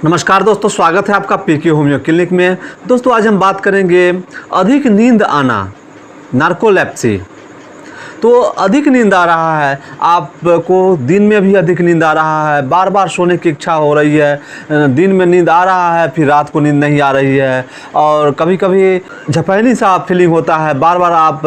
नमस्कार दोस्तों, स्वागत है आपका पीके होम्यो क्लिनिक में। दोस्तों आज हम बात करेंगे अधिक नींद आना, नार्कोलेप्सी। तो अधिक नींद आ रहा है, आपको दिन में भी अधिक नींद आ रहा है, बार बार सोने की इच्छा हो रही है, दिन में नींद आ रहा है फिर रात को नींद नहीं आ रही है, और कभी कभी झपैनी सा फीलिंग होता है, बार बार आप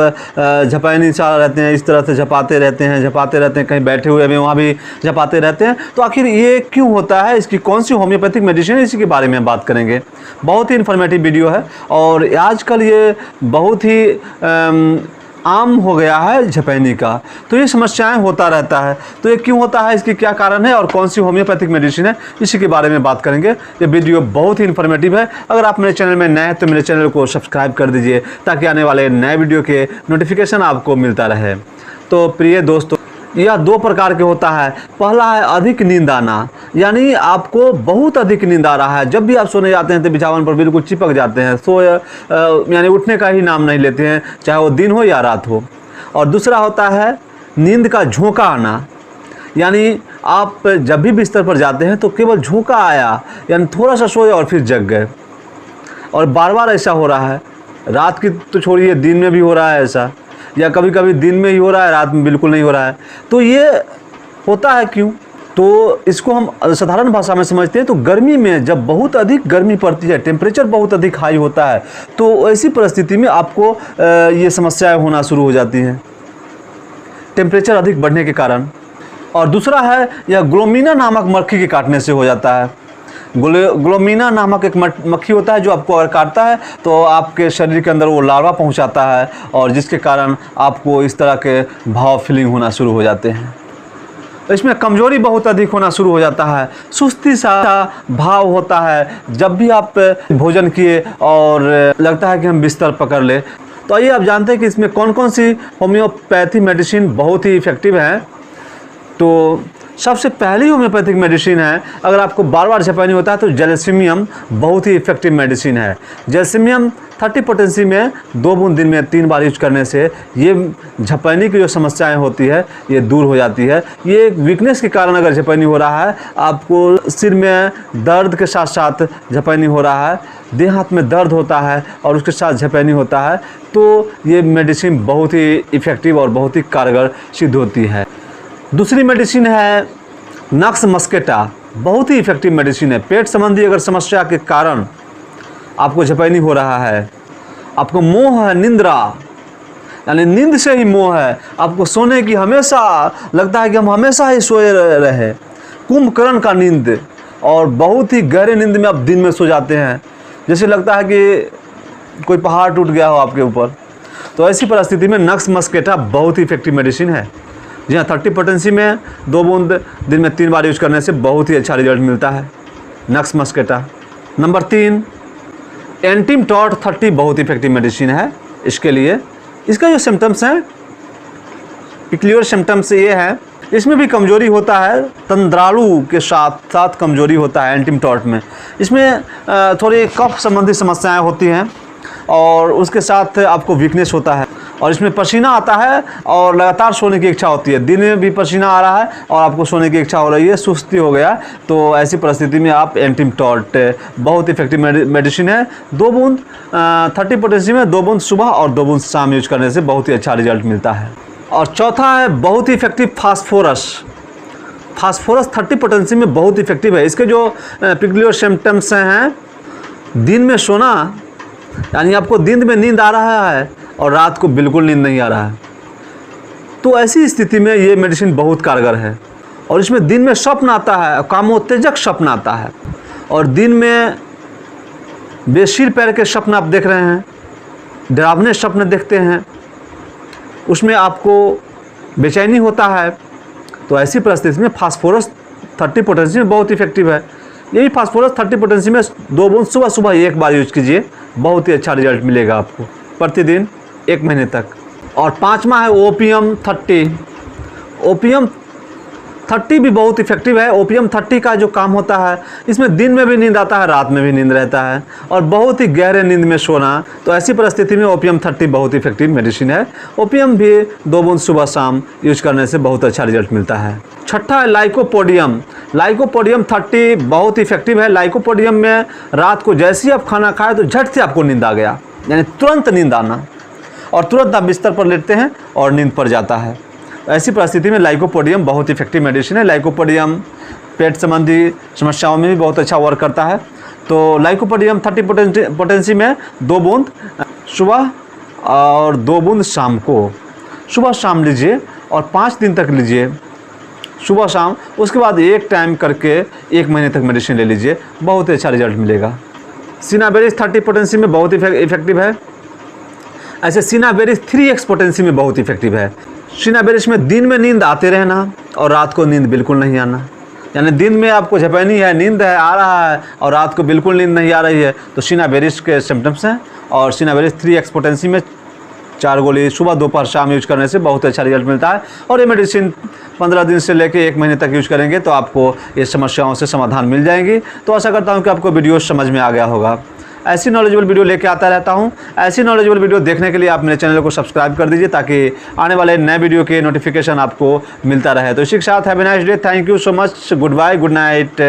झपैनी सा रहते हैं, इस तरह से झपाते रहते हैं, कहीं बैठे हुए में वहाँ भी झपाते रहते हैं। तो आखिर ये क्यों होता है, इसकी कौन सी होम्योपैथिक मेडिसिन है, इसी के बारे में बात करेंगे। बहुत ही इन्फॉर्मेटिव वीडियो है और आजकल ये बहुत ही आम हो गया है झपैनी का। तो ये समस्याएं होता रहता है, तो ये क्यों होता है, इसकी क्या कारण है और कौन सी होम्योपैथिक मेडिसिन है, इसी के बारे में बात करेंगे। ये वीडियो बहुत ही इन्फॉर्मेटिव है। अगर आप मेरे चैनल में नए हैं तो मेरे चैनल को सब्सक्राइब कर दीजिए ताकि आने वाले नए वीडियो के नोटिफिकेशन आपको मिलता रहे। तो प्रिय दोस्तों, यह दो प्रकार के होता है। पहला है अधिक नींद आना, यानी आपको बहुत अधिक नींद आ रहा है, जब भी आप सोने जाते हैं तो बिछावन पर बिल्कुल चिपक जाते हैं, यानी उठने का ही नाम नहीं लेते हैं, चाहे वो दिन हो या रात हो। और दूसरा होता है नींद का झोंका आना, यानी आप जब भी बिस्तर पर जाते हैं तो केवल झोंका आया, यानी थोड़ा सा सोए और फिर जग गए, और बार बार ऐसा हो रहा है। रात की तो छोड़िए, दिन में भी हो रहा है ऐसा, या कभी कभी दिन में ही हो रहा है, रात में बिल्कुल नहीं हो रहा है। तो ये होता है क्यों? तो इसको हम साधारण भाषा में समझते हैं तो गर्मी में जब बहुत अधिक गर्मी पड़ती है, टेम्परेचर बहुत अधिक हाई होता है, तो ऐसी परिस्थिति में आपको ये समस्याएं होना शुरू हो जाती हैं, टेम्परेचर अधिक बढ़ने के कारण। और दूसरा है यह ग्लोमिना नामक मक्खी के काटने से हो जाता है। ग्लोमिना नामक एक मक्खी होता है जो आपको अगर काटता है तो आपके शरीर के अंदर वो लार्वा पहुंचाता है, और जिसके कारण आपको इस तरह के भाव फीलिंग होना शुरू हो जाते हैं। इसमें कमजोरी बहुत अधिक होना शुरू हो जाता है, सुस्ती सा भाव होता है जब भी आप भोजन किए और लगता है कि हम बिस्तर पकड़ ले। तो आइए आप जानते हैं कि इसमें कौन कौन सी होम्योपैथी मेडिसिन बहुत ही इफ़ेक्टिव है। तो सबसे पहली होम्योपैथिक मेडिसिन है, अगर आपको बार बार झपैनी होता है तो जेलिसिमियम बहुत ही इफेक्टिव मेडिसिन है। जेलिसिमियम 30 पोटेंसी में 2 बूंद दिन में 3 बार यूज करने से ये झपैनी की जो समस्याएं होती है ये दूर हो जाती है। ये वीकनेस के कारण अगर झपैनी हो रहा है, आपको सिर में दर्द के साथ साथ झपैनी हो रहा है, देह हाथ में दर्द होता है और उसके साथ झपैनी होता है, तो ये मेडिसिन बहुत ही इफेक्टिव और बहुत ही कारगर सिद्ध होती है। दूसरी मेडिसिन है नक्स मस्केटा, बहुत ही इफेक्टिव मेडिसिन है। पेट संबंधी अगर समस्या के कारण आपको झपैनी हो रहा है, आपको मोह है निंद्रा, यानी नींद से ही मोह है, आपको सोने की हमेशा लगता है कि हम हमेशा ही सोए रहे, कुंभकर्ण का नींद, और बहुत ही गहरे नींद में आप दिन में सो जाते हैं, जैसे लगता है कि कोई पहाड़ टूट गया हो आपके ऊपर। तो ऐसी परिस्थिति में नक्स मस्केटा बहुत ही इफेक्टिव मेडिसिन है। जी हाँ, 30 पोटेंसी में 2 बूंद दिन में 3 बार यूज करने से बहुत ही अच्छा रिजल्ट मिलता है, नक्स मस्केटा। नंबर 3 एंटीमटॉड 30 बहुत इफेक्टिव मेडिसिन है इसके लिए। इसका जो सिम्टम्स हैं, क्लियर सिम्टम्स ये है, इसमें भी कमजोरी होता है, तंद्रालु के साथ साथ कमजोरी होता है एंटीमटॉड में। इसमें थोड़ी कफ संबंधी समस्याएं होती हैं और उसके साथ आपको वीकनेस होता है, और इसमें पसीना आता है और लगातार सोने की इच्छा होती है, दिन में भी पसीना आ रहा है और आपको सोने की इच्छा हो रही है, सुस्ती हो गया। तो ऐसी परिस्थिति में आप एंटीमटॉड बहुत इफेक्टिव मेडिसिन है। 2 बूंद 30 पोटेंसी में 2 बूंद सुबह और 2 बूंद शाम यूज करने से बहुत ही अच्छा रिजल्ट मिलता है। और चौथा है बहुत ही इफेक्टिव फास्फोरस। फास्फोरस 30 पोटेंसी में बहुत इफेक्टिव है। इसके जो पिक्युलियर सिम्टम्स हैं, दिन में सोना, यानी आपको दिन में नींद आ रहा है और रात को बिल्कुल नींद नहीं आ रहा है, तो ऐसी स्थिति में ये मेडिसिन बहुत कारगर है। और इसमें दिन में स्वप्न आता है, कामोत्तेजक स्वप्न आता है, और दिन में बेसिर पैर के स्वप्न आप देख रहे हैं, डरावने स्वप्न देखते हैं, उसमें आपको बेचैनी होता है। तो ऐसी परिस्थिति में फास्फोरस 30 पोटेंसी में बहुत इफेक्टिव है। यही फास्फोरस 30 पोटेंसी में 2 बूंद सुबह सुबह 1 बार यूज कीजिए, बहुत ही अच्छा रिजल्ट मिलेगा आपको प्रतिदिन 1 महीने तक। और 5वां है ओपियम 30। ओपियम 30 भी बहुत इफेक्टिव है। ओपियम 30 का जो काम होता है, इसमें दिन में भी नींद आता है, रात में भी नींद रहता है और बहुत ही गहरे नींद में सोना। तो ऐसी परिस्थिति में ओपियम 30 बहुत इफेक्टिव मेडिसिन है। ओपियम भी 2 बूंद सुबह शाम यूज करने से बहुत अच्छा रिजल्ट मिलता है। छठा है लाइकोपोडियम। लाइकोपोडियम 30 बहुत इफेक्टिव है। लाइकोपोडियम में रात को जैसे ही आप खाना खाए तो झट से आपको नींद आ गया, यानी तुरंत नींद आना, और तुरंत आप बिस्तर पर लेटते हैं और नींद पड़ जाता है। ऐसी परिस्थिति में लाइकोपोडियम बहुत इफेक्टिव मेडिसिन है। लाइकोपोडियम पेट संबंधी समस्याओं में भी बहुत अच्छा वर्क करता है। तो लाइकोपोडियम 30 पोटेंसी में 2 बूंद सुबह और 2 बूंद शाम को, सुबह शाम लीजिए और 5 दिन तक लीजिए, सुबह शाम। उसके बाद एक टाइम करके 1 महीने तक मेडिसिन ले लीजिए, बहुत ही अच्छा रिजल्ट मिलेगा। सिनाबेरिस 30 पोटेंसी में बहुत इफेक्टिव है। ऐसे सिनाबेरिस 3x पोटेंसी में बहुत इफेक्टिव है। सिनाबेरिस में दिन में नींद आते रहना और रात को नींद बिल्कुल नहीं आना, यानी दिन में आपको झपैनी है, नींद है, आ रहा है और रात को बिल्कुल नींद नहीं आ रही है, तो सिनाबेरिस के सिम्टम्स हैं। और सिनाबेरिस 3x पोटेंसी में 4 गोली सुबह दोपहर शाम यूज करने से बहुत अच्छा रिजल्ट मिलता है। और ये मेडिसिन 15 दिन से लेकर 1 महीने तक यूज करेंगे तो आपको ये समस्याओं से समाधान मिल जाएंगी। तो आशा करता हूँ कि आपको वीडियो समझ में आ गया होगा। ऐसी नॉलेजेबल वीडियो लेके आता रहता हूँ। ऐसी नॉलेजेबल वीडियो देखने के लिए आप मेरे चैनल को सब्सक्राइब कर दीजिए ताकि आने वाले नए वीडियो के नोटिफिकेशन आपको मिलता रहे। तो इसी के साथ have a nice day. Thank you so much. Goodbye, good night.